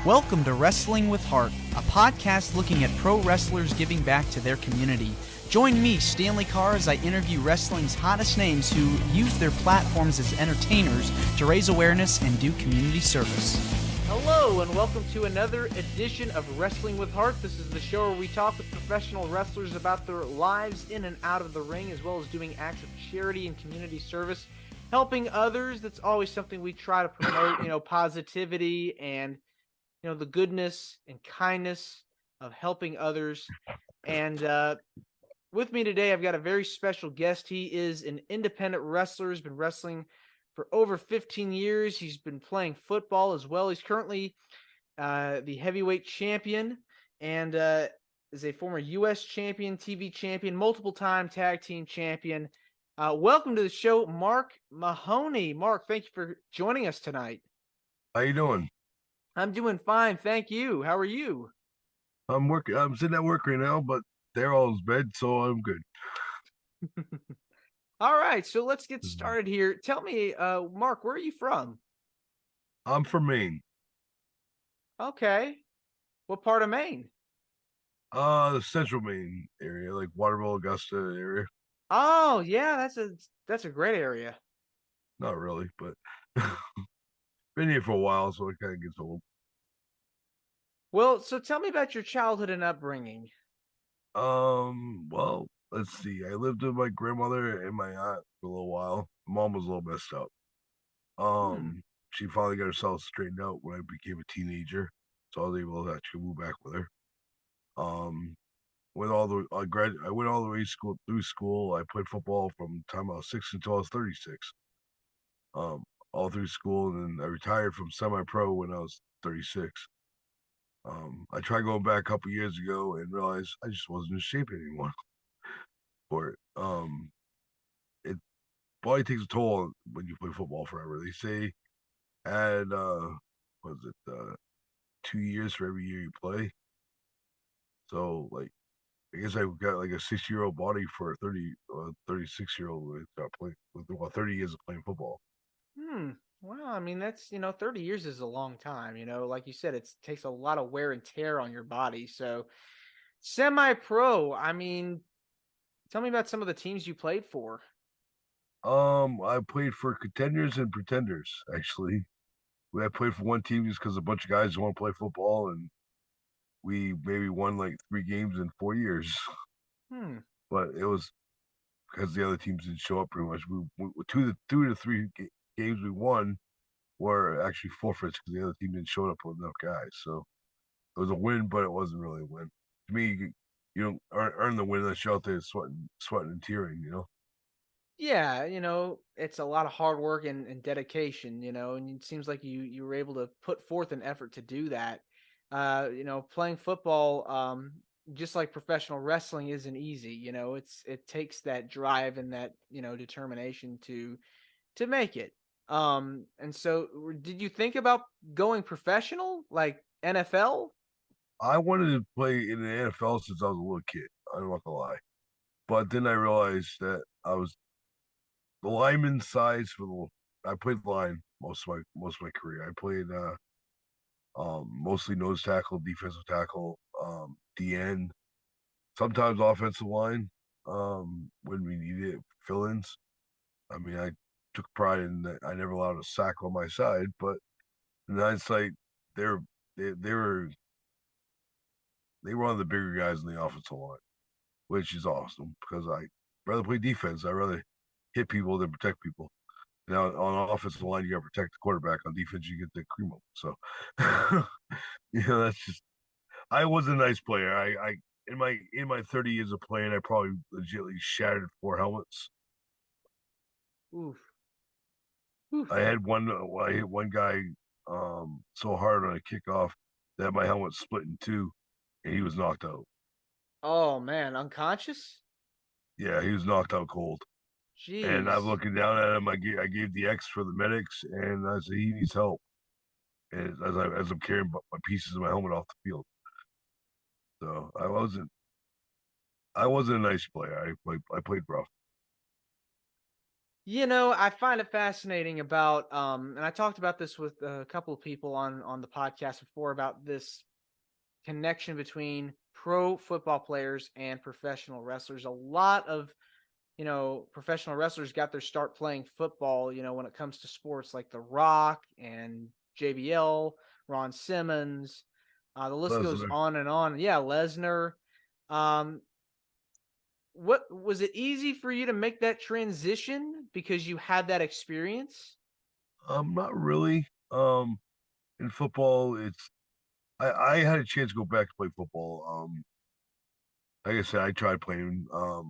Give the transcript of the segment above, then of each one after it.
Welcome to Wrestling with Heart, a podcast looking at pro wrestlers giving back to their community. Join me, Stanley Carr, as I interview wrestling's hottest names who use their platforms as entertainers to raise awareness and do community service. Hello, and welcome to another edition of Wrestling with Heart. This is the show where we talk with professional wrestlers about their lives in and out of the ring, as well as doing acts of charity and community service, helping others. That's always something we try to promote, positivity and the goodness and kindness of helping others. And with me today, I've got a very special guest. He is an independent wrestler. He's been wrestling for over 15 years. He's been playing football as well. He's currently the heavyweight champion and is a former U.S. champion, TV champion, multiple-time tag team champion. Welcome to the show, Mark Mahoney. Mark, thank you for joining us tonight. How you doing? I'm doing fine, thank you. How are you? I'm working. I'm sitting at work right now, but they're all in bed, so I'm good. All right, so let's get started here. Tell me, Mark, where are you from? I'm from Maine. Okay. What part of Maine? The central Maine area, like Waterville, Augusta area. Oh, yeah, that's a great area. Not really, but been here for a while, so it kind of gets old. Well, so tell me about your childhood and upbringing. Well, let's see. I lived with my grandmother and my aunt for a little while. Mom was a little messed up. She finally got herself straightened out when I became a teenager, so I was able to actually move back with her. I went all the way through school. I played football from the time I was 6 until I was 36. All through school, and then I retired from semi-pro when I was 36. I tried going back a couple years ago and realized I just wasn't in shape anymore for it. It body takes a toll when you play football forever. They say add was it 2 years for every year you play. So like I guess I got like a 6-year-old body for a 36-year-old with 30 years of playing football. Well, I mean, that's, 30 years is a long time, like you said, it takes a lot of wear and tear on your body. So semi-pro, I mean, tell me about some of the teams you played for. I played for contenders and pretenders, actually. I played for one team just because a bunch of guys want to play football, and we maybe won like 3 games in 4 years. But it was because the other teams didn't show up pretty much. We two of the three games we won were actually forfeits because the other team didn't show up with enough guys. So it was a win, but it wasn't really a win. To me, you don't earn the win unless you're out there sweating and tearing. Yeah, it's a lot of hard work and dedication, and it seems like you were able to put forth an effort to do that. Playing football, just like professional wrestling isn't easy, it takes that drive and that, determination to make it. And so did you think about going professional, like NFL? I wanted to play in the NFL since I was a little kid. I'm not gonna lie, but then I realized that I was the lineman size for the. I played line most of my career. I played mostly nose tackle, defensive tackle, DN, sometimes offensive line. When we needed fill-ins. I mean, I took pride in that. I never allowed a sack on my side, but in hindsight, they're they were one of the bigger guys in the offensive line, which is awesome because I rather play defense. I rather hit people than protect people. Now on offensive line, you got to protect the quarterback. On defense, you get the cream up. So, that's just. I was a nice player. I in my 30 years of playing, I probably legitimately shattered 4 helmets. Oof. Oof. I hit one guy so hard on a kickoff that my helmet split in two, and he was knocked out. Oh man, unconscious? Yeah, he was knocked out cold. And I'm Jeez. looking down at him. I gave the X for the medics, and I said he needs help. And as I'm carrying my pieces of my helmet off the field, so I wasn't a nice player. I played rough. I find it fascinating about, and I talked about this with a couple of people on the podcast before about this connection between pro football players and professional wrestlers. A lot of professional wrestlers got their start playing football. When it comes to sports, like The Rock and JBL, Ron Simmons. The list goes Lesnar. on and on. Yeah, Lesnar. Um, what was it easy for you to make that transition because you had that experience? Not really. In football, I had a chance to go back to play football. Like I said, I tried playing a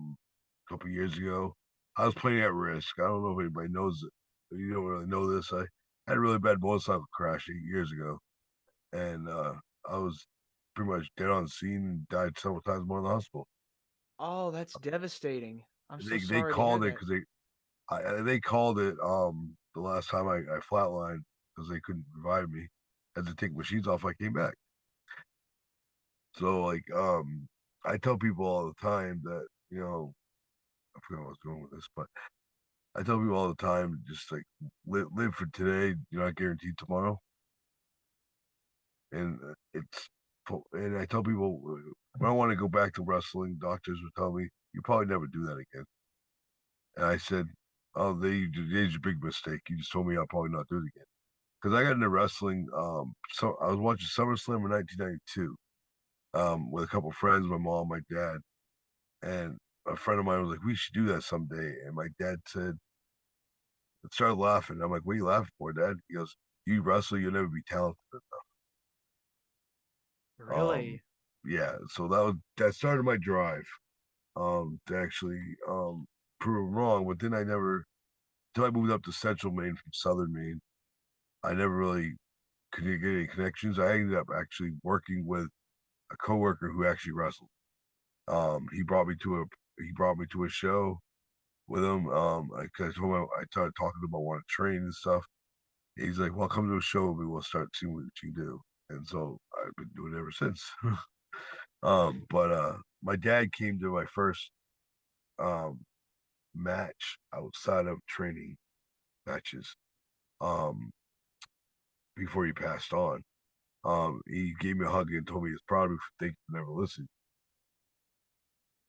couple years ago. I was playing at risk. I don't know if anybody knows it. You don't really know this. I had a really bad motorcycle crash 8 years ago, and I was pretty much dead on the scene and died several times more in the hospital. Oh, that's devastating. I'm so They sorry to hear called it that. because they called it the last time I flatlined because they couldn't revive me. Had to take machines off. I came back. So like I tell people all the time that I forgot where I was going with this, but I tell people all the time just like live for today. You're not guaranteed tomorrow, and and I tell people when I want to go back to wrestling, doctors would tell me you probably never do that again. And I said, "Oh, they did a big mistake. You just told me I'll probably not do it again." Because I got into wrestling. So I was watching SummerSlam in 1992 with a couple of friends, my mom, my dad, and a friend of mine was like, "We should do that someday." And my dad said, started laughing. I'm like, "What are you laughing for, Dad?" He goes, "You wrestle, you'll never be talented." Um, Really? yeah. So that started my drive to actually prove him wrong. But then I never, until I moved up to Central Maine from Southern Maine, I never really could get any connections. I ended up actually working with a coworker who actually wrestled. He brought me to a show with him. I told him I started talking to him. I want to train and stuff. He's like, "Well, come to a show and we'll start seeing what you do." And so I've been doing it ever since. But my dad came to my first um match outside of training matches. Um, before he passed on. He gave me a hug and told me he was proud of me for thinking I never listened.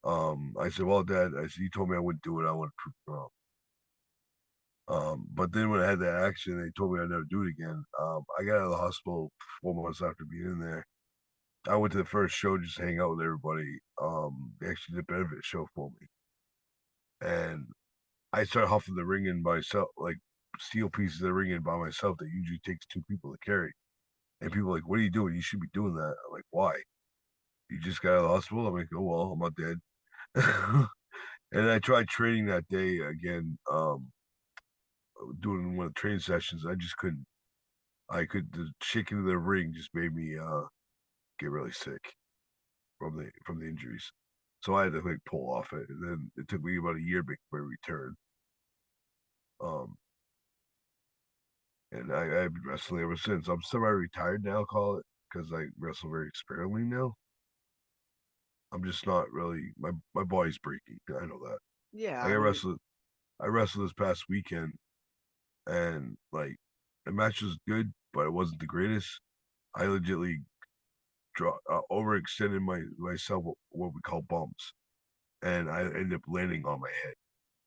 I said, "Well, Dad," I said, "You told me I wouldn't do it. I want to prove you wrong." But then when I had that accident, they told me I'd never do it again. I got out of the hospital 4 months after being in there. I went to the first show just to hang out with everybody. They actually did a benefit show for me, and I started huffing the ring in by myself, like steel pieces of the ring in by myself that usually takes two people to carry. And people are like, "What are you doing? You should be doing that." I'm like, "Why? You just got out of the hospital?" I'm like, "Oh well, I'm not dead." And I tried training that day again, doing one of the training sessions. I just couldn't. The shaking of the ring just made me get really sick from the injuries. So I had to like pull off it, and then it took me about a year to make my return. Um, and I've been wrestling ever since. I'm semi-retired now, call it, because I wrestle very sparingly now. I'm just not really my body's breaking. I know that. Yeah, Like I mean, I wrestled this past weekend, and like the match was good, but it wasn't the greatest. I legitly overextended myself what we call bumps, and I ended up landing on my head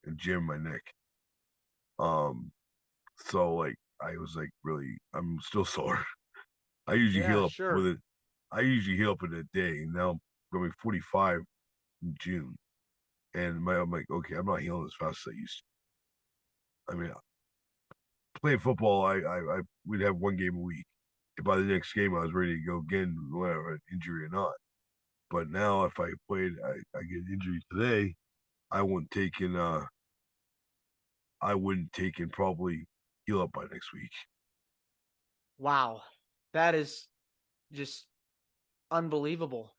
and jamming my neck. Um, so like I was like really, I'm still sore. I usually yeah, heal up with sure. it. I usually heal up in a day. Now I'm going to be 45 in June, and I'm like, okay, I'm not healing as fast as I used to. I mean, playing football, I we'd have one game a week. And by the next game, I was ready to go again, whether an injury or not. But now, if I get an injury today, I wouldn't take in, I wouldn't take in probably heal up by next week. Wow. That is just unbelievable.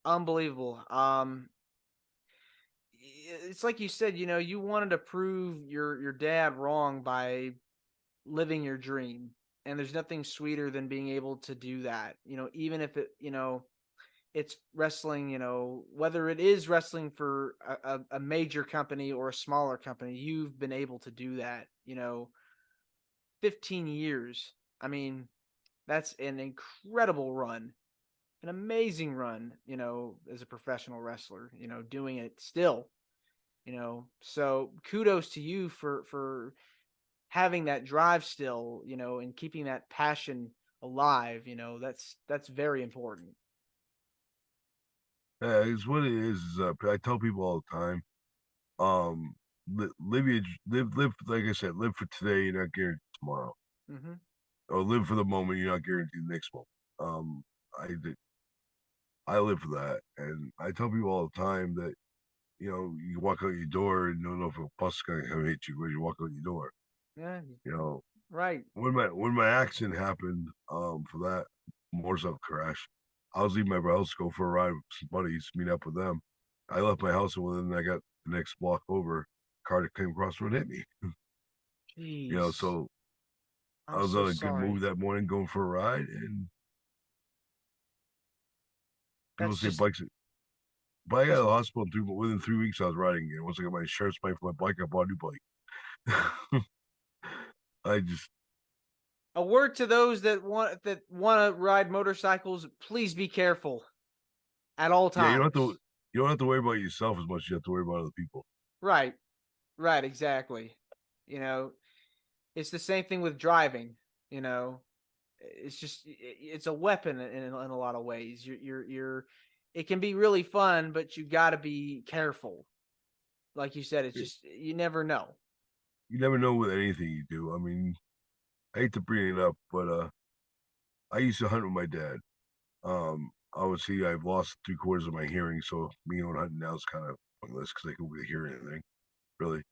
Unbelievable. It's like you said, you wanted to prove your dad wrong by living your dream. And there's nothing sweeter than being able to do that. Even if it, it's wrestling, whether it is wrestling for a major company or a smaller company, you've been able to do that, 15 years. I mean, that's an incredible run, an amazing run, as a professional wrestler, doing it still, So kudos to you for having that drive still, and keeping that passion alive, that's very important. Yeah, it's what it is. I tell people all the time, um, live like I said, live for today. You're not guaranteed tomorrow, Mhm. or live for the moment. You're not guaranteed the next moment. Um, I did, I live for that, and I tell people all the time that you walk out your door and you don't know if a bus is gonna come hit you when you walk out your door. Yeah, You know, right. when my accident happened, for that motorcycle crash, I was leaving my house to go for a ride with some buddies, meet up with them. I left my house and within I got the next block over, car that came across the road hit me. Jeez. So I I'm was so on a good move sorry. that morning going for a ride, and people That's say just bikes. But I got to just the hospital within 3 weeks. I was riding again. Once I got my insurance money for my bike, I bought a new bike. I just a word to those that want to ride motorcycles, please be careful at all yeah, times. you don't have to worry about yourself as much as you have to worry about other people. Right. Right, exactly. You know, it's the same thing with driving, you know. It's just it's a weapon in a lot of ways. You're it can be really fun, but you got to be careful. Like you said, it's just you never know. You never know with anything you do. I mean, I hate to bring it up, but I used to hunt with my dad. Obviously, I've lost 3/4 of my hearing, so me going hunting now is kind of pointless because I can't really hear anything, really.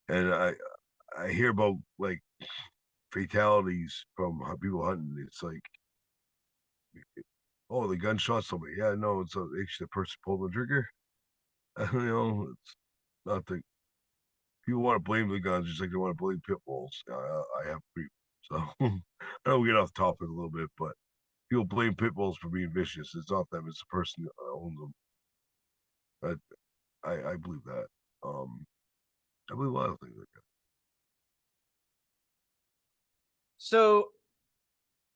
And I hear about like fatalities from people hunting. It's like, oh, the gun shot somebody. Yeah, no, it's actually the person pulled the trigger. It's not the people want to blame the guns just like they want to blame pit bulls. I have people, so I know we get off topic a little bit, but people blame pit bulls for being vicious. It's not them; it's the person that owns them. I believe that. Um, I believe a lot of things like that. So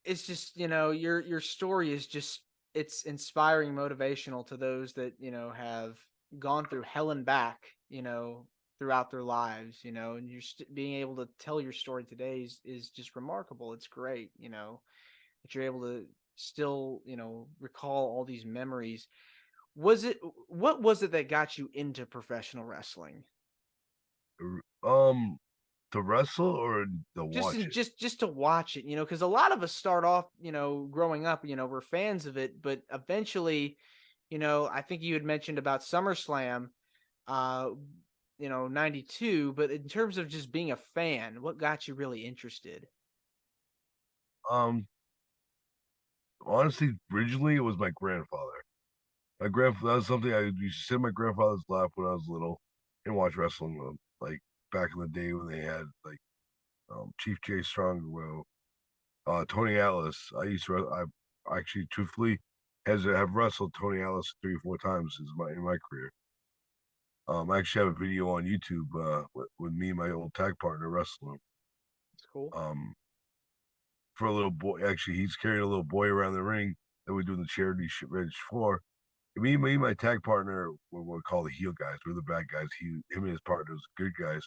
it's just your story is just it's inspiring, motivational to those that have gone through hell and back, throughout their lives, and being able to tell your story today is just remarkable. It's great, that you're able to still recall all these memories. What was it that got you into professional wrestling? Um, to wrestle or to Just watch in, it. just to watch it, because a lot of us start off, growing up, we're fans of it, but eventually, I think you had mentioned about SummerSlam, uh, 92, but in terms of just being a fan, what got you really interested? Um, Honestly, originally it was my grandfather. My grandfather that was something I used to sit in my grandfather's lap when I was little and watch wrestling with him. Like back in the day when they had like Chief Jay Strong, well, Tony Atlas. I actually truthfully has have wrestled Tony Atlas 3 or 4 times in my career. I actually have a video on YouTube with me and my old tag partner wrestling. It's cool. Um, for a little boy, actually, he's carrying a little boy around the ring that we do the charity reg for. Me, and my tag partner, what we call the heel guys. We're the bad guys. Him and his partner was good guys.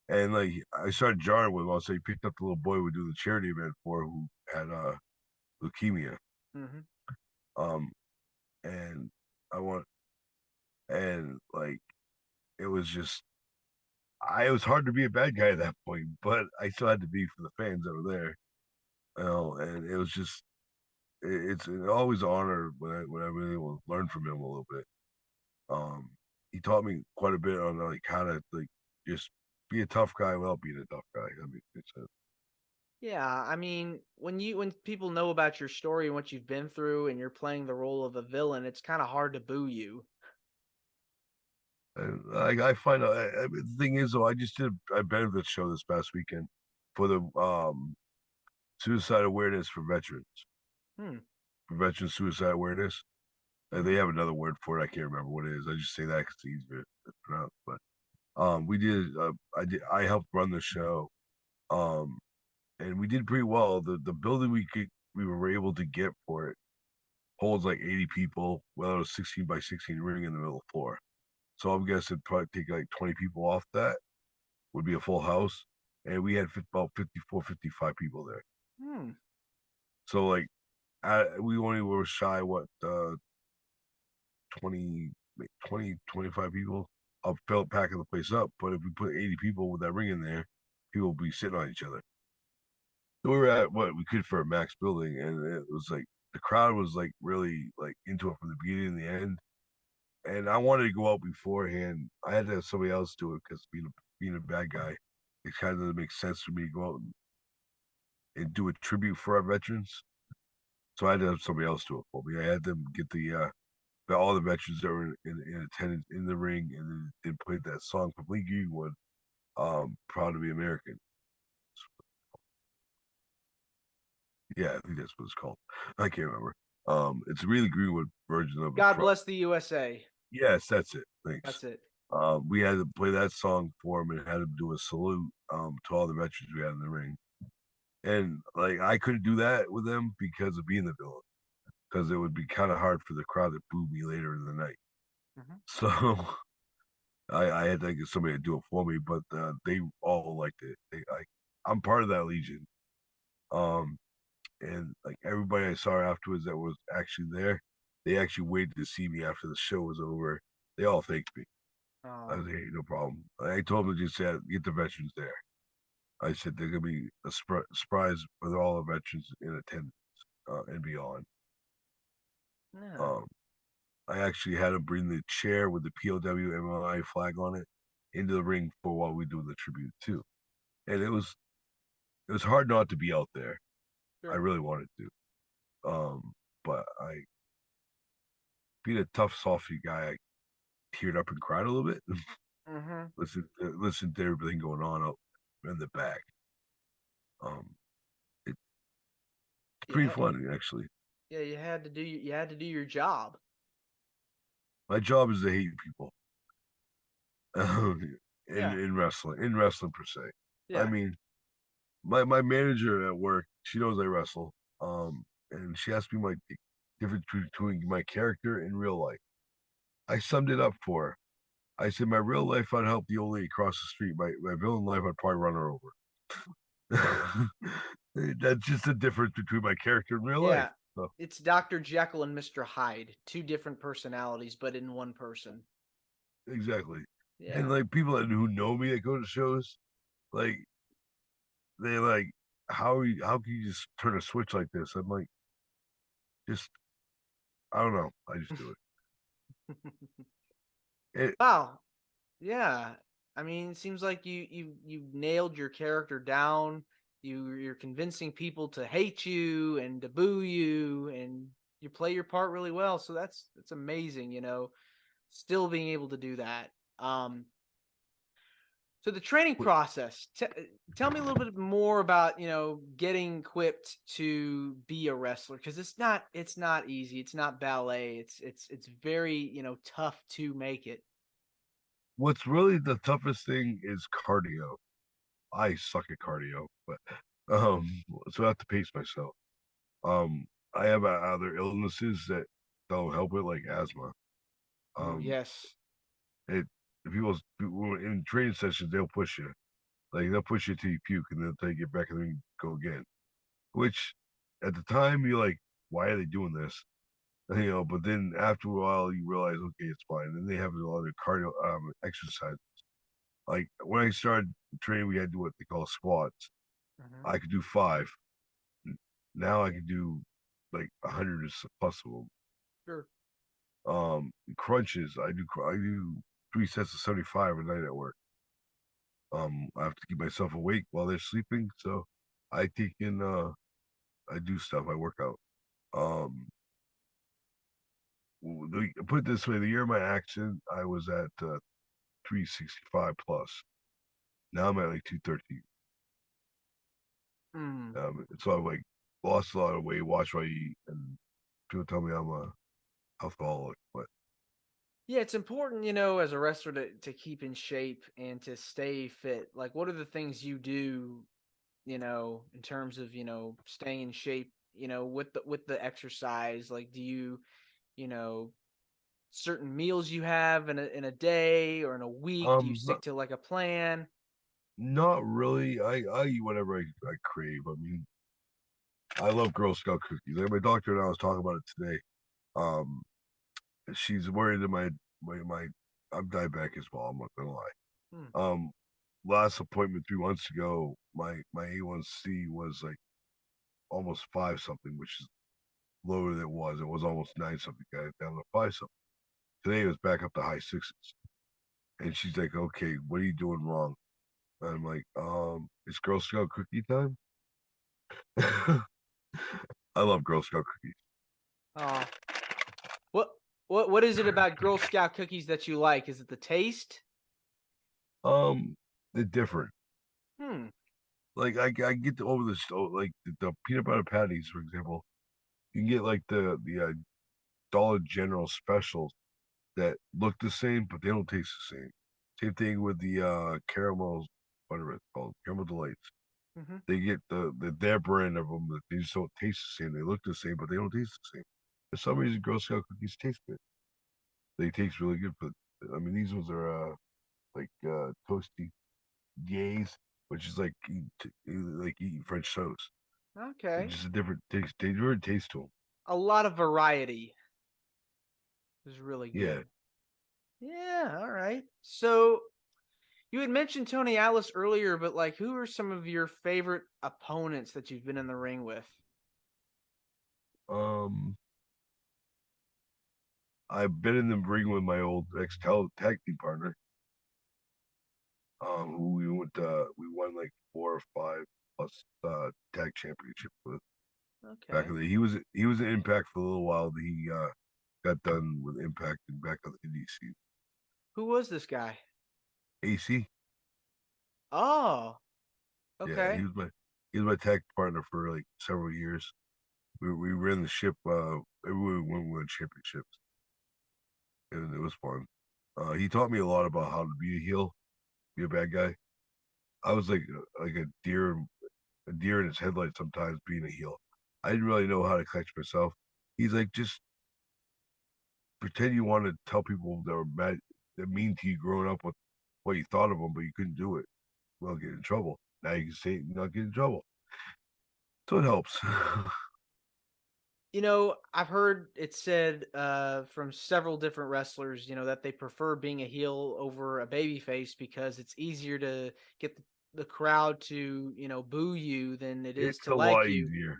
And like I started jarring with him. I'll say he picked up the little boy we do the charity event for who had leukemia. Hmm. Um, and I want and like it was just I it was hard to be a bad guy at that point, but I still had to be for the fans that were there. And it was just it's always an honor when I really able to learn from him a little bit. Um, he taught me quite a bit on like how to like just be a tough guy without being a tough guy. I mean, Yeah, I mean, when people know about your story and what you've been through, and you're playing the role of a villain, it's kind of hard to boo you. and I find out the thing is though, I just did a benefit show this past weekend for the suicide awareness for veterans. Hmm. prevention of suicide awareness. They have another word for it. I can't remember what it is. I just say that because it's easier to pronounce. But we did. I helped run the show. Um, and we did pretty well. The building we were able to get for it holds like 80 people. Well, it was 16 by 16 ring in the middle of the floor. So I'm guessing probably take like 20 people off that would be a full house. And we had about 54, 55 people there. Hmm. So like we only were shy what 20, 20, 25 people. I'll fill packing the place up. But if we put 80 people with that ring in there, people would be sitting on each other. So we were at what we could for a max building, and it was like the crowd was like really like into it from the beginning and the end. And I wanted to go out beforehand. I had to have somebody else do it because being a bad guy, it kind of doesn't make sense for me to go out and do a tribute for our veterans. So I had to have somebody else do it for me. I had them get all the veterans that were in attendance in the ring, and then they played that song from Lee Greenwood, "Proud to Be American." Yeah, I think that's what it's called. I can't remember. It's a really Greenwood version of God bless the USA. Yes, that's it. Thanks. That's it. We had to play that song for him and had him do a salute to all the veterans we had in the ring. And like I couldn't do that with them because of being the villain, because it would be kind of hard for the crowd to boo me later in the night. Mm-hmm. So I had to get somebody to do it for me, but they all liked it. I'm part of that legion. Um, and like everybody I saw afterwards that was actually there, they actually waited to see me after the show was over. They all thanked me. I was like, hey, no problem. I told them to just get the veterans there. I said they're gonna be a surprise with all the veterans in attendance and beyond. Yeah. Um, I actually had to bring the chair with the POW MLI flag on it into the ring for while we do the tribute too. And it was hard not to be out there. I Sure. really wanted to. But I being a tough softy guy, I teared up and cried a little bit. Mm-hmm. listen to everything going on up in the back. Um, it's pretty Yeah. funny actually. Yeah. You had to do your job. My job is to hate people Yeah. in wrestling per se. I Yeah. mean, my manager at work, she knows I wrestle. And she asked me my difference between my character and real life. I summed it up for her. I said, my real life, I'd help the old lady across the street. My villain life, I'd probably run her over. That's just the difference between my character and real life. Yeah. So, It's Dr. Jekyll and Mr. Hyde, two different personalities, but in one person. exactly. And Yeah. like people who know me that go to shows, like they like, how can you just turn a switch like this? I'm like, just I don't know. I just do it. Wow. Yeah. I mean, it seems like you've nailed your character down. You're convincing people to hate you and to boo you, and you play your part really well. So that's amazing, still being able to do that. So the training process, tell me a little bit more about, getting equipped to be a wrestler, because it's not easy. It's not ballet. It's very, tough to make it. What's really the toughest thing is cardio. I suck at cardio, but um, so I have to pace myself. Um, I have other illnesses that don't help it, like asthma. Ooh, Um, yes. it people in training sessions they'll push you, like they'll push you till you puke, and then they'll take you back and then go again. Which at the time you're like, why are they doing this? But then after a while you realize, okay, it's fine. And they have a lot of cardio exercise. Like when I started training, we had to do what they call squats. Hmm. I could do five. Now I can do like 100 plus of them. Sure. Crunches. I do 3 sets of 75 a night at work. I have to keep myself awake while they're sleeping, so I take in. I do stuff. I work out. Um, put it this way: the year of my accident, I was at 365 plus. Now I'm at like 213. Mm. So I've like lost a lot of weight, watched what I eat, and People tell me I'm a alcoholic, but Yeah, it's important, as a wrestler to keep in shape and to stay fit. Like, what are the things you do, in terms of, staying in shape, with the exercise? Like, do you know, certain meals you have in a day or in a week? Do you stick not, to like a plan? not really. I eat whatever I crave. I mean, I love Girl Scout cookies. Like my doctor and I was talking about it today. Um, she's worried that my I'm diabetic as well. I'm not gonna lie. Hmm. Um, last appointment 3 months ago, my A1C was like almost five something, which is lower than it was. It was almost nine something. Got it down to five something. Today it was back up to high sixes. And she's like, "Okay, what are you doing wrong?" And I'm like, it's Girl Scout cookie time." I love Girl Scout cookies. Oh, what what is it about Girl Scout cookies that you like? Is it the taste? Um, they're different. Hmm. Like I get over the like the peanut butter patties, for example. You can get like the Dollar General specials that look the same, but they don't taste the same. Same thing with the caramels, whatever it's called, caramel delights. Mm-hmm. They get their brand of them that they just don't taste the same. They look the same, but they don't taste the same. For some reason, Girl Scout cookies taste good. They taste really good, but I mean these ones are like toasty gays, which is like eating French toast. They're Okay. just a different taste. They different taste to them. A lot of variety is really Yeah. good. Yeah, all right. So you had mentioned Tony Atlas earlier, but like, who are some of your favorite opponents that you've been in the ring with? Um, I've been in the ring with my old ex tag team partner. Who we won like four or five plus tag championship with back in Okay. the he was an Impact for a little while. He got done with Impact and back on the indie scene. Who was this guy? AC, Oh, yeah, okay. he was my tag partner for like several years. We ran the ship everywhere we won championships, and it was fun. He taught me a lot about how to be a heel, be a bad guy. I was like a deer in its headlights sometimes being a heel. I didn't really know how to catch myself. He's like, just pretend you want to tell people that were mad, that mean to you growing up, what you thought of them, but you couldn't do it. Well, get in trouble. Now you can say it and not get in trouble. So it helps. I've heard it said from several different wrestlers, that they prefer being a heel over a babyface because it's easier to get the crowd to, boo you than it is It's to a like lot you. easier.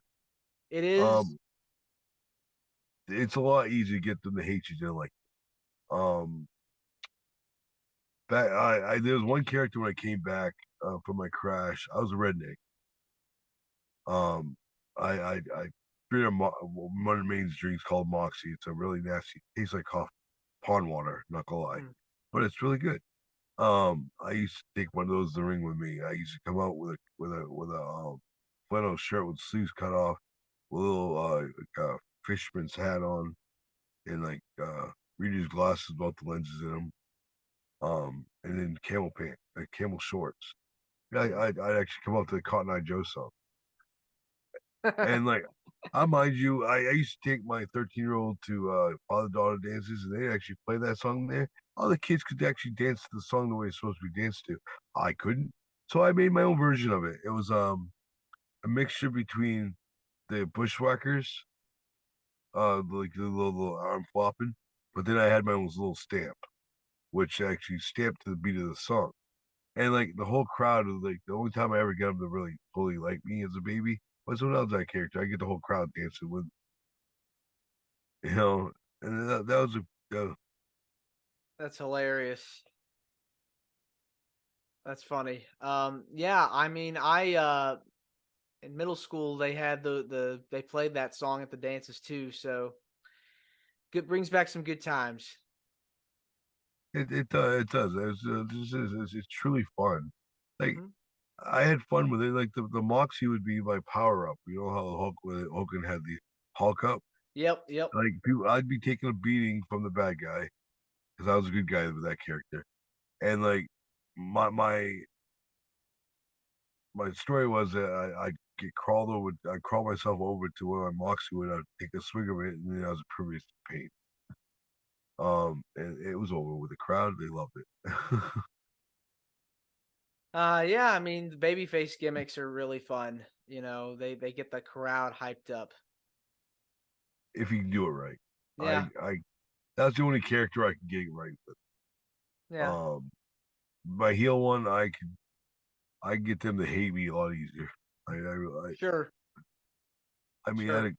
It is. Um, it's a lot easier to get them to hate you than like um back I there was one character when I came back from my crash. I was a redneck. Um, I drink one of the main drinks called Moxie. It's a really nasty, tastes like pond water. Not gonna lie, Hmm. but it's really good. I used to take one of those to the ring with me. I used to come out with a flannel shirt with sleeves cut off, with a little like a fisherman's hat on, and like reader's glasses without the lenses in them. And then camel pant, like camel shorts. Hmm. I'd actually come up to the Cotton Eye Joe song. And like, I mind you, I used to take my 13-year-old to father daughter dances, and they actually play that song there. All the kids could actually dance to the song the way it's supposed to be danced to. I couldn't, so I made my own version of it. It was a mixture between the Bushwhackers, like the little arm flopping, but then I had my own little stamp, which actually stamped to the beat of the song. And like the whole crowd was like the only time I ever got them to really fully like me as a baby was when I was that character. I get the whole crowd dancing with, you know, and that was That's hilarious. That's funny. Yeah, I mean, I in middle school they had they played that song at the dances too, so good brings back some good times. it does. It's truly fun. Like Hmm. I had fun with it. Like the Moxie would be my power up. You know how Hogan had the Hulk up. Yep, yep. Like people, I'd be taking a beating from the bad guy because I was a good guy with that character, and like my my story was that I get crawled over, I crawl myself over to where my moxie would, I'd take a swig of it, and then I was impervious to pain. And it was over with the crowd. They loved it. Yeah, I mean, the babyface gimmicks are really fun. They get the crowd hyped up. If you can do it right. Yeah, I that's the only character I can get it right with. yeah, Um, my heel one, I can get them to hate me a lot easier. sure, I mean, sure.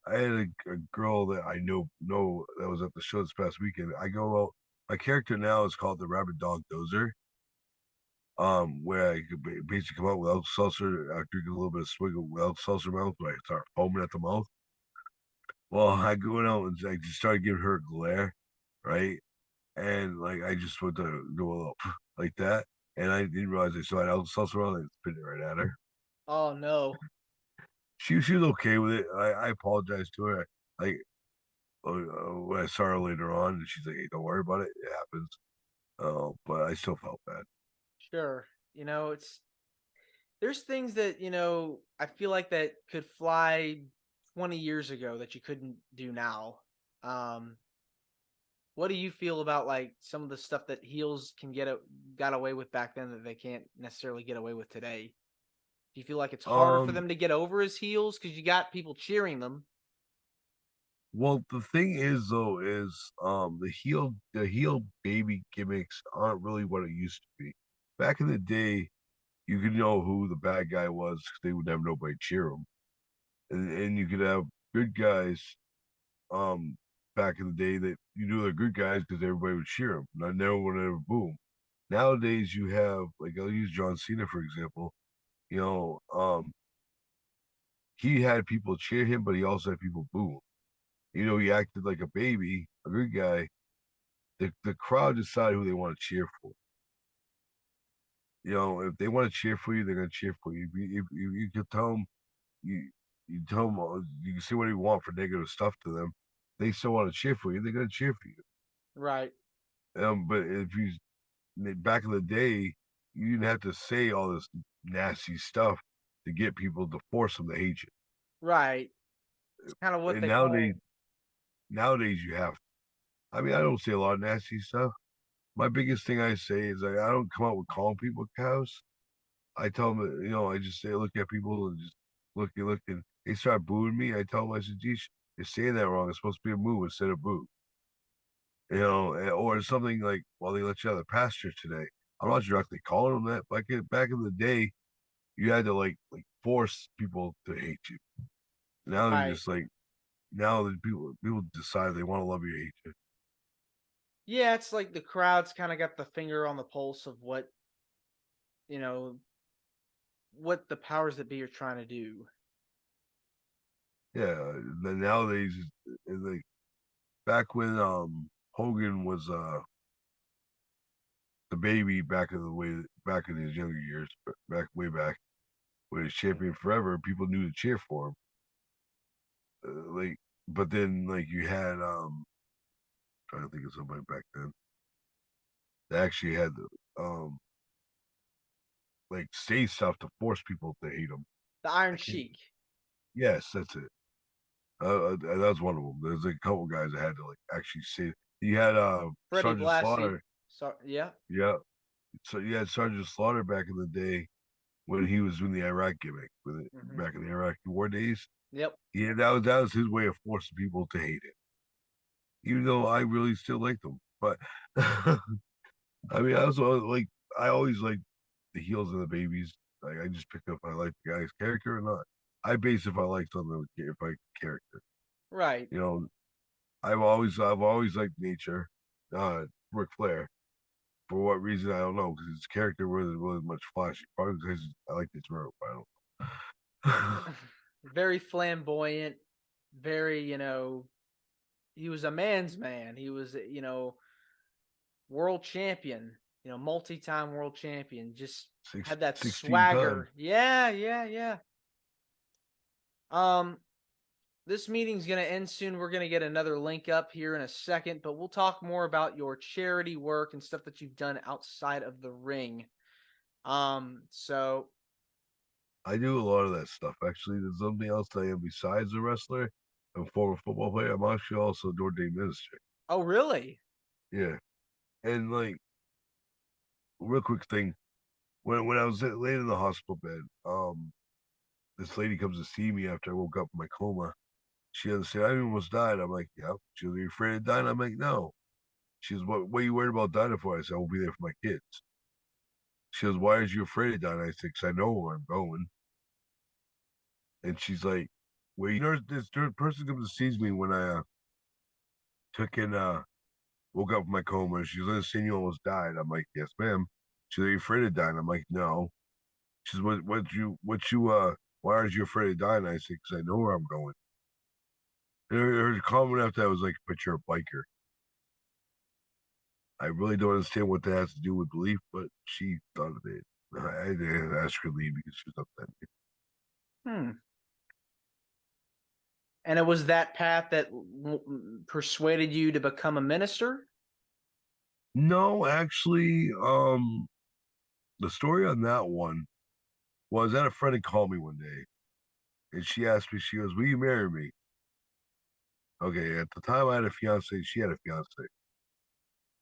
I had a girl that I know that was at the show this past weekend. I go out. My character now is called the Rabbit Dog Dozer. Where I could basically come out without seltzer. I drink a little bit of swig without seltzer mouth, but I start foaming at the mouth. Well, I go out and I just started giving her a glare, right? And like I just went to go a little like that, and I didn't realize I saw it out seltzer mouth and spit it right at her. Oh no. She was okay with it. I apologized to her. Like when I saw her later on, and she's like, "Hey, don't worry about it. It happens." But I still felt bad. Sure. There's things that, I feel like that could fly 20 years ago that you couldn't do now. Um, what do you feel about like some of the stuff that heels got away with back then that they can't necessarily get away with today? Do you feel like it's harder for Um, them to get over as heels because you got people cheering them? well, the thing is though, is the heel baby gimmicks aren't really what it used to be. Back in the day, you could know who the bad guy was because they would have nobody cheer them, and you could have good guys um back in the day that you knew they're good guys because everybody would cheer them. Not never would ever boo 'em. Nowadays, you have like I'll use John Cena for example. You know, he had people cheer him, but he also had people boo him. He acted like a baby, a good guy. The crowd decide who they want to cheer for. If they want to cheer for you, they're gonna cheer for you. You can tell them you tell them you can say what you want for negative stuff to them. They still want to cheer for you. They're gonna cheer for you. Right. But if you back in the day, you didn't have to say all this nasty stuff to get people to force them to hate you. Right. It's kind of what And they call. nowadays you have. I mean, I don't say a lot of nasty stuff. My biggest thing I say is I don't come out with calling people cows. I tell them, I just say, look at people and just look, and they start booing me. I tell them, I said, geez, you're saying that wrong. It's supposed to be a move instead of boo. Or something like, well, they let you out of the pasture today. I'm not directly calling them that. Back in the day, you had to like force people to hate you. Now they're Right. just like, now that people decide they want to love you or hate you. Yeah, it's like the crowd's kind of got the finger on the pulse of you know, what the powers that be are trying to do. Yeah. Then nowadays, like back when Hogan was the baby back in his younger years, back way back when he was champion forever, people knew to cheer for him. Like, but then like you had trying to think of somebody back then. They actually had like say stuff to force people to hate him. The Iron I can't. Sheik, Yes, that's it. That was one of them. There's like a couple guys that had to like actually say. You had Freddie Sergeant Blassie. Slaughter. So yeah. Yeah. So you had Sergeant Slaughter back in the day when he was in the Iraq gimmick, Hmm. back in the Iraq War days. Yep. Yeah, that was his way of forcing people to hate it. Even though I really still liked him, but I mean, I always like the heels and the babies. Like I just pick up if I like the guy's character or not. I base if I like something if I character. Right. You know, I've always liked nature, uh, Ric Flair. For what reason I don't know because his character wasn't really much flashy. Probably because I like his rope. I don't. Very flamboyant. Very, he was a man's man. He was, world champion. Multi-time world champion. Just Six, had that 16 times. swagger. Yeah, yeah, yeah. Um, this meeting's going to end soon. We're going to get another link up here in a second, but we'll talk more about your charity work and stuff that you've done outside of the ring. So I do a lot of that stuff. Actually, there's something else I am besides a wrestler and former football player. I'm actually also an ordained minister. oh, really? Yeah, and like real quick thing, when I was laying in the hospital bed, this lady comes to see me after I woke up from my coma. She had to say, I almost died. I'm like, yeah. She was, are you afraid of dying? I'm like, no. She goes, what are you worried about dying for? I said, I will be there for my kids. She goes, why aren't you afraid of dying? I said, because I know where I'm going. And she's like, well, you know, this person comes and sees me when I took in, woke up from my coma. She's understand you almost died. I'm like, yes, ma'am. She's like, are you afraid of dying? I'm like, no. She's why aren't you afraid of dying? I said, because I know where I'm going. And her comment after that was like, but you're a biker. I really don't understand what that has to do with belief, but she thought of it. I had to ask her to leave because she was upset. Hmm. And it was that path that persuaded you to become a minister? No, actually, the story on that one was that a friend had called me one day and she asked me, she goes, will you marry me? Okay, at the time I had a fiance, she had a fiance.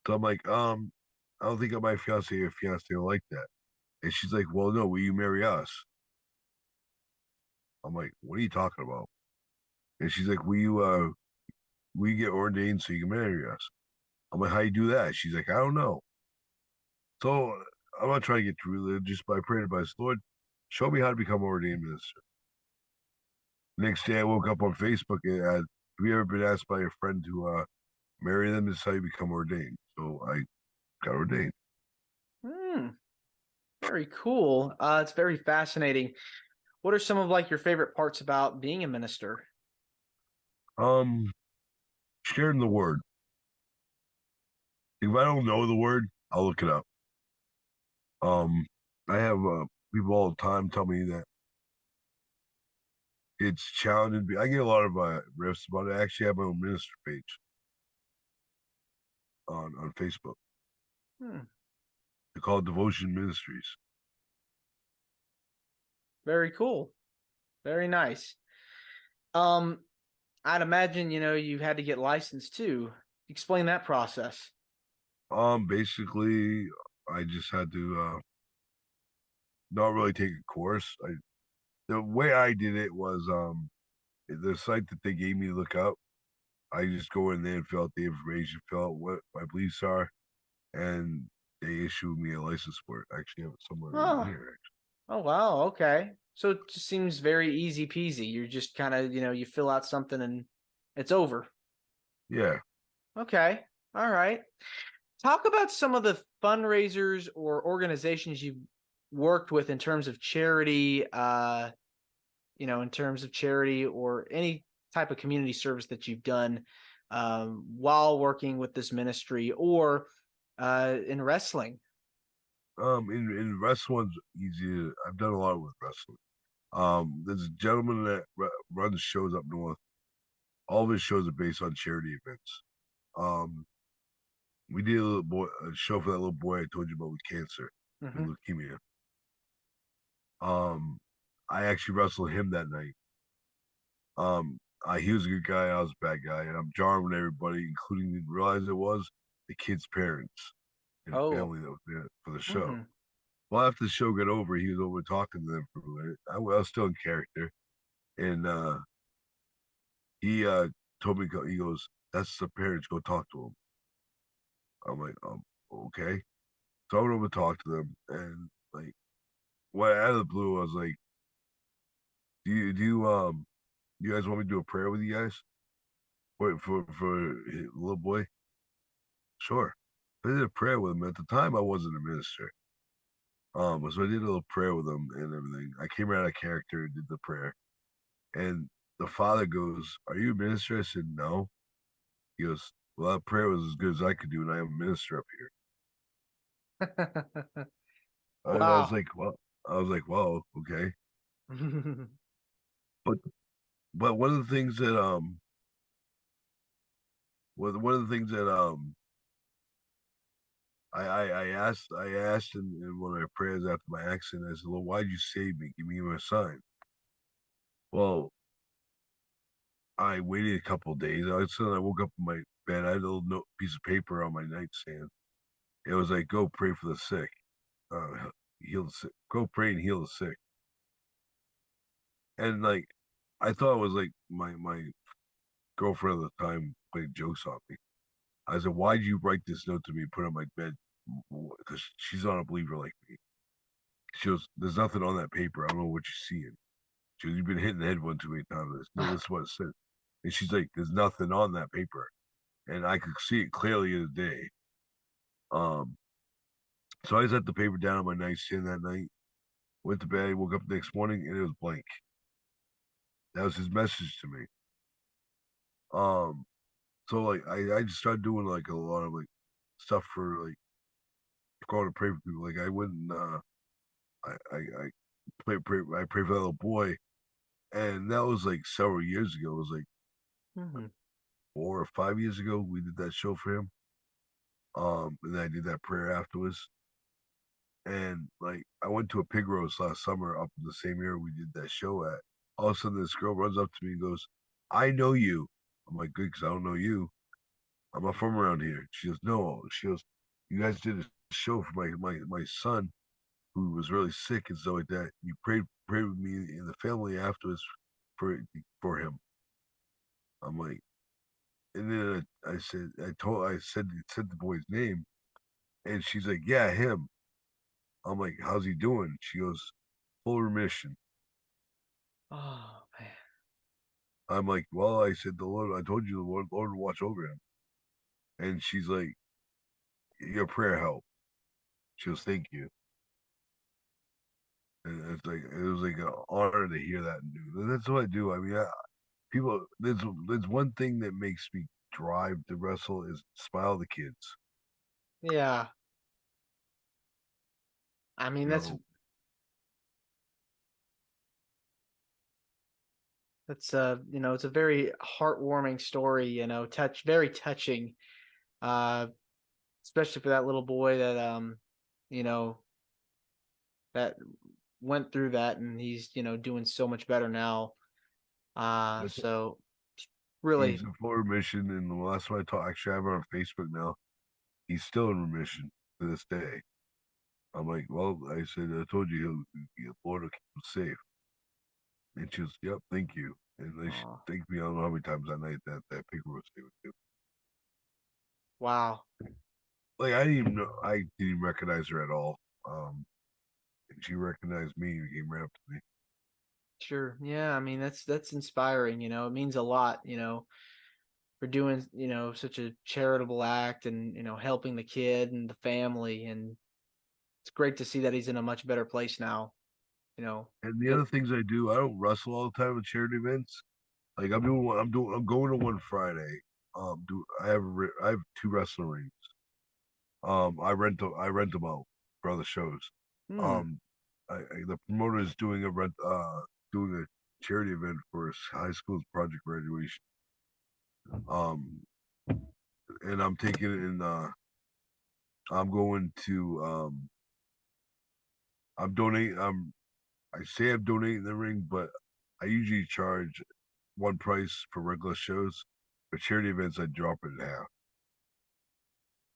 So I'm like, I don't think my fiance or fiance will like that. And she's like, well, no, will you marry us? I'm like, what are you talking about? And she's like, will you get ordained so you can marry us? I'm like, how you do that? She's like, I don't know. So I'm not trying to get too religious, but I prayed to my Lord, show me how to become an ordained minister. Next day I woke up on Facebook and have you ever been asked by a friend to marry them? This is how you become ordained. So I got ordained. Hmm. Very cool. It's very fascinating. What are some of like your favorite parts about being a minister? Um, sharing the word. If I don't know the word, I'll look it up. Um, I have people all the time tell me that it's challenging. I get a lot of riffs about it. I actually have my own minister page on Facebook. Hmm. They're called Devotion Ministries. Very cool. Very nice. Um, I'd imagine, you had to get licensed too. Explain that process. Basically, I just had to not really take a course. The way I did it was the site that they gave me to look up. I just go in there and fill out the information, fill out what my beliefs are, and they issue me a license for it. I actually have it somewhere right Oh, here. oh wow, okay. So it just seems very easy peasy. You're just kind of, you fill out something and it's over. Yeah. Okay. All right. Talk about some of the fundraisers or organizations you've worked with in terms of charity, in terms of charity or any type of community service that you've done while working with this ministry or in wrestling. In wrestling's easy. I've done a lot with wrestling. There's a gentleman that runs shows up north. All of his shows are based on charity events. Um, we did a show for that little boy I told you about with cancer and Mm-hmm. leukemia. Um, I actually wrestled him that night. He was a good guy, I was a bad guy, and I'm jarring with everybody, including didn't realize it was the kid's parents and Oh. family that was there for the show. Mm-hmm. Well, after the show got over, he was over talking to them for a minute. I was still in character, and he told me, he goes, "That's the parents. Go talk to them." I'm like, okay. So I went over to talk to them, and like, well, out of the blue, I was like, do you guys want me to do a prayer with you guys for the little boy?" Sure. I did a prayer with him. At the time, I wasn't a minister. So I did a little prayer with him and everything. I came out of character and did the prayer. And the father goes, "Are you a minister?" I said, "No." He goes, "Well, that prayer was as good as I could do, and I am a minister up here." And I was Wow. like, "Well," I was like, "Well, okay." But But one of the things that one of the things that I asked in one of my prayers after my accident, I said, "Well, why'd you save me? Give me a sign." Well, I waited a couple of days. I woke up in my bed. I had a little note, piece of paper on my nightstand. It was like, "Go pray for the sick, heal the sick. Go pray and heal the sick." And like, I thought it was like my girlfriend at the time played jokes on me. I said, "Why'd you write this note to me and put it on my bed?" Because she's not a believer like me. She goes, "There's nothing on that paper. I don't know what you're seeing." She goes, "You've been hitting the head one too many times." No, this is what it said. And she's like, "There's nothing on that paper," and I could see it clearly in the day. Um, so I set the paper down on my nightstand that night. Went to bed. Woke up the next morning, and it was blank. That was his message to me. Um, so like I just started doing like a lot of like stuff for like going to pray for people. Like I went and I I prayed for that little boy, and that was like several years ago. It was like Hmm. 4 or 5 years ago. We did that show for him. And then I did that prayer afterwards. And like I went to a pig roast last summer up in the same area we did that show at. All of a sudden, this girl runs up to me and goes, "I know you." I'm like, "Good, because I don't know you. I'm not from around here." She goes, "No." She goes, "You guys did a show for my son who was really sick and stuff like that. You prayed with me and the family afterwards for for him." I'm like, and then I said the boy's name, and she's like, "Yeah, him." I'm like, "How's he doing?" She goes, "Full remission." Oh man. I'm like, "Well," I said, "The Lord, I told you Lord will watch over him." And she's like, "Your prayer helped." She goes, "Thank you." And it's like it was like an honor to hear that news. And that's what I do. I mean, people, there's one thing that makes me drive to wrestle is smile at the kids. Yeah. I mean, You know, that's it's a very heartwarming story, very touching. Uh, Especially for that little boy that you know, that went through that, and he's, doing so much better now. that's So he's really, in full remission. And the last time I talked, actually, I have it on Facebook now. He's still in remission to this day. I'm like, "Well," I said, "I told you he'll Lord will keep him safe." And she was, "Yep, thank you." And they aw, thanked me, I don't know how many times that night that pig roast they would do. wow, Like I didn't even recognize her at all. Um, and she recognized me and came right up to me. sure, yeah. I mean, that's inspiring. It means a lot. For doing, such a charitable act, and helping the kid and the family, and it's great to see that he's in a much better place now. You know, And the it. other things I do, I don't wrestle all the time at charity events. Like I'm going to one Friday. I have two wrestling rings. I rent them out for other shows. Hmm. Um, the promoter is doing a charity event for his high school's project graduation. Um, and I'm taking it in. I'm going to. I'm donating. I say I'm donating the ring, but I usually charge one price for regular shows. For charity events, I drop it in half.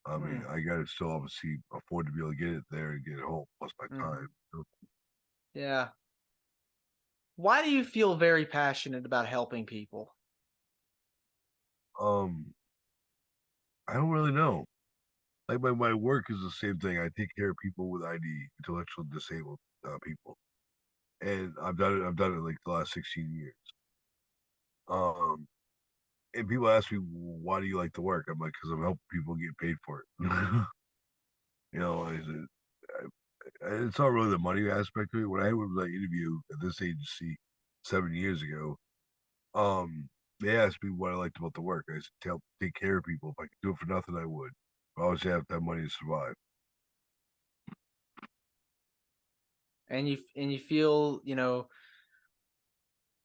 I mean, Hmm. I got to still obviously afford to be able to get it there and get it home, plus my Hmm. time. Yeah. Why do you feel very passionate about helping people? Um, I don't really know. Like my work is the same thing. I take care of people with ID, intellectual disabled people, and I've done it like the last 16 years. Um, and people ask me, "Why do you like the work?" I'm like, "Because I'm helping people get paid for it." You know, it's not really the money aspect of it. When I was that interview at this agency 7 years ago, they asked me what I liked about the work. I said, take care of people. If I could do it for nothing, I would. But obviously, I have to have money to survive. And you feel,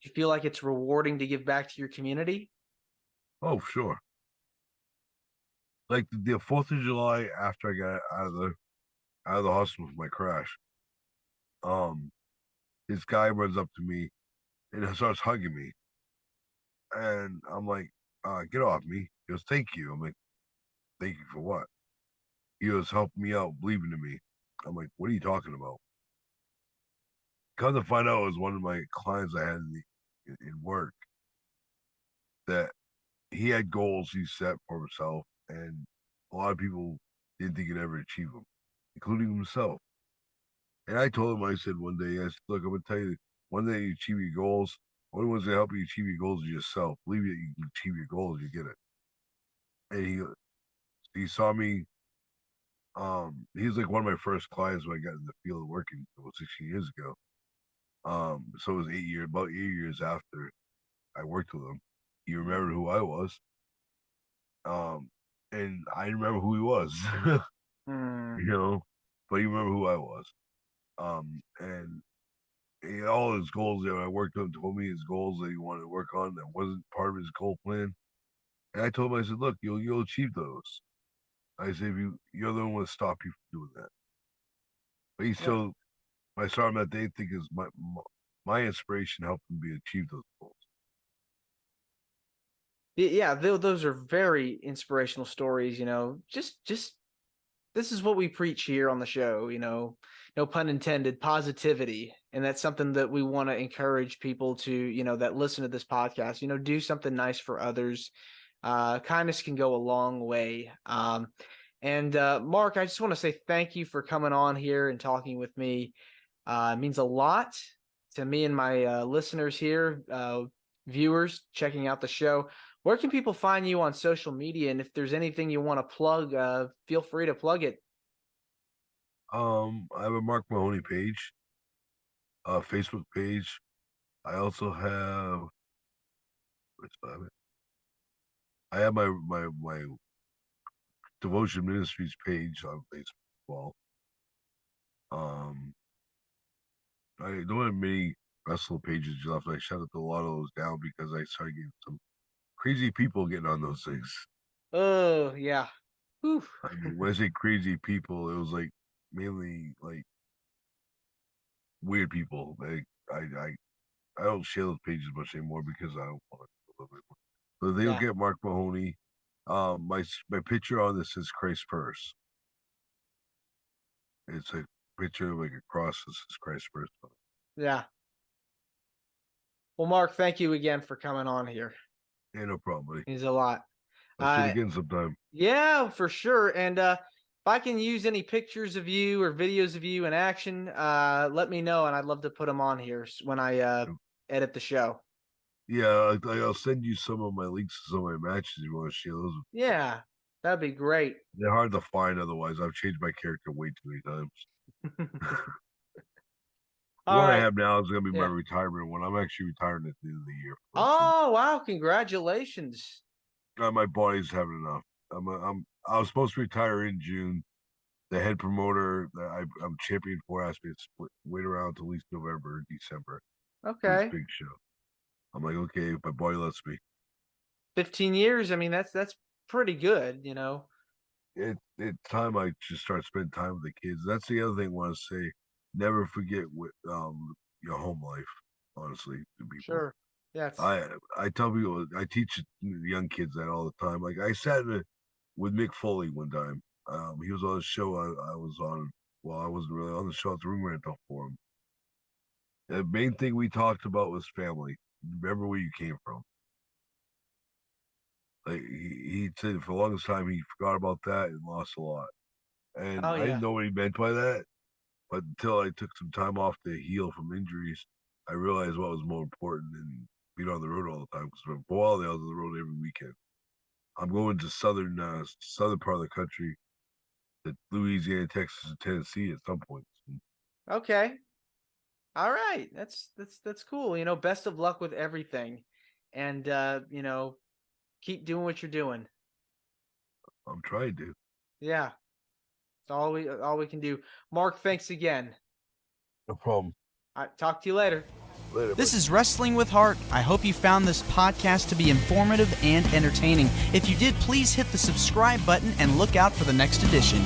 you feel like it's rewarding to give back to your community? Oh, sure. Like the 4th of July after I got out of the hospital from my crash, um, this guy runs up to me and starts hugging me, and I'm like, "Get off me!" He goes, "Thank you." I'm like, "Thank you for what?" He goes, "Helping me out, believing in me." I'm like, "What are you talking about?" Come to find out, it was one of my clients I had in work that he had goals he set for himself, and a lot of people didn't think he'd ever achieve them, including himself. And I told him, I said one day, I said, "Look, I'm gonna tell you, one day you achieve your goals. Only one's gonna help you achieve your goals is yourself. Believe that you can achieve your goals, you get it." And he saw me. He was like one of my first clients when I got in the field of working about 16 years ago. So it was about 8 years after I worked with him. He remembered who I was. Um, and I didn't remember who he was, Hmm. you know, but he remembered who I was. And all his goals that I worked on told me his goals that he wanted to work on that wasn't part of his goal plan. And I told him, I said, "Look, you'll achieve those." I said, "You're the one to stop you from doing that." But he Yeah. still, I saw him that day, think is my inspiration helped him be achieve those goals. Yeah, those are very inspirational stories, just this is what we preach here on the show, no pun intended, positivity. And that's something that we want to encourage people to, that listen to this podcast, do something nice for others. Kindness can go a long way. And Mark, I just want to say thank you for coming on here and talking with me. It means a lot to me and my listeners here, viewers checking out the show. Where can people find you on social media? And if there's anything you want to plug, feel free to plug it. I have a Mark Mahoney page, Facebook page. I also have, what's that? I have my devotion ministries page on Facebook. Um, I don't have many wrestle pages left. I shut up a lot of those down because I started getting some crazy people getting on those things. Oh, yeah. Whew. I mean, when I say crazy people, it was like mainly like weird people. Like I don't share those pages much anymore because I don't want to live anymore. So they'll Yeah. get Mark Mahoney. My picture on this is Christ purse. It's a picture of like a cross. This is Christ purse. Yeah. Well, Mark, thank you again for coming on here. Yeah, no problem, buddy. It means a lot. Let's do it Uh, again sometime. yeah, for sure. And if I can use any pictures of you or videos of you in action, let me know, and I'd love to put them on here when I edit the show. Yeah, I'll send you some of my links to some of my matches if you want to share those. Yeah, that'd be great. They're hard to find otherwise. I've changed my character way too many times. The All one I right. have now is going to be my Yeah. retirement one. I'm actually retiring at the end of the year for wrestling. Oh, wow. Congratulations. My body's having enough. I was supposed to retire in June. The head promoter that I'm champion for asked me to wait around till at least November or December for this Okay. big show. I'm like, okay, my body lets me. 15 years. I mean, that's pretty good. It's time I just start spending time with the kids. That's the other thing I want to say. Never forget what your home life. Honestly, to people, Sure. Yes. I tell people I teach young kids that all the time. Like I sat with Mick Foley one time. He was on a show I was on. Well, I wasn't really on the show at the room rental for him. The main thing we talked about was family. Remember where you came from. Like he said for the longest time he forgot about that and lost a lot. And Oh, I didn't yeah. know what he meant by that. But until I took some time off to heal from injuries, I realized what was more important than being on the road all the time. Because for a while there, I was on the road every weekend. I'm going to southern part of the country, to Louisiana, Texas, and Tennessee at some point. Okay. All right. That's cool. Best of luck with everything. And keep doing what you're doing. I'm trying to. Yeah. It's all we can do. Mark, thanks again. No problem. All right, talk to you later. Later, This buddy. is Wrestling with Heart. I hope you found this podcast to be informative and entertaining. If you did, please hit the subscribe button and look out for the next edition.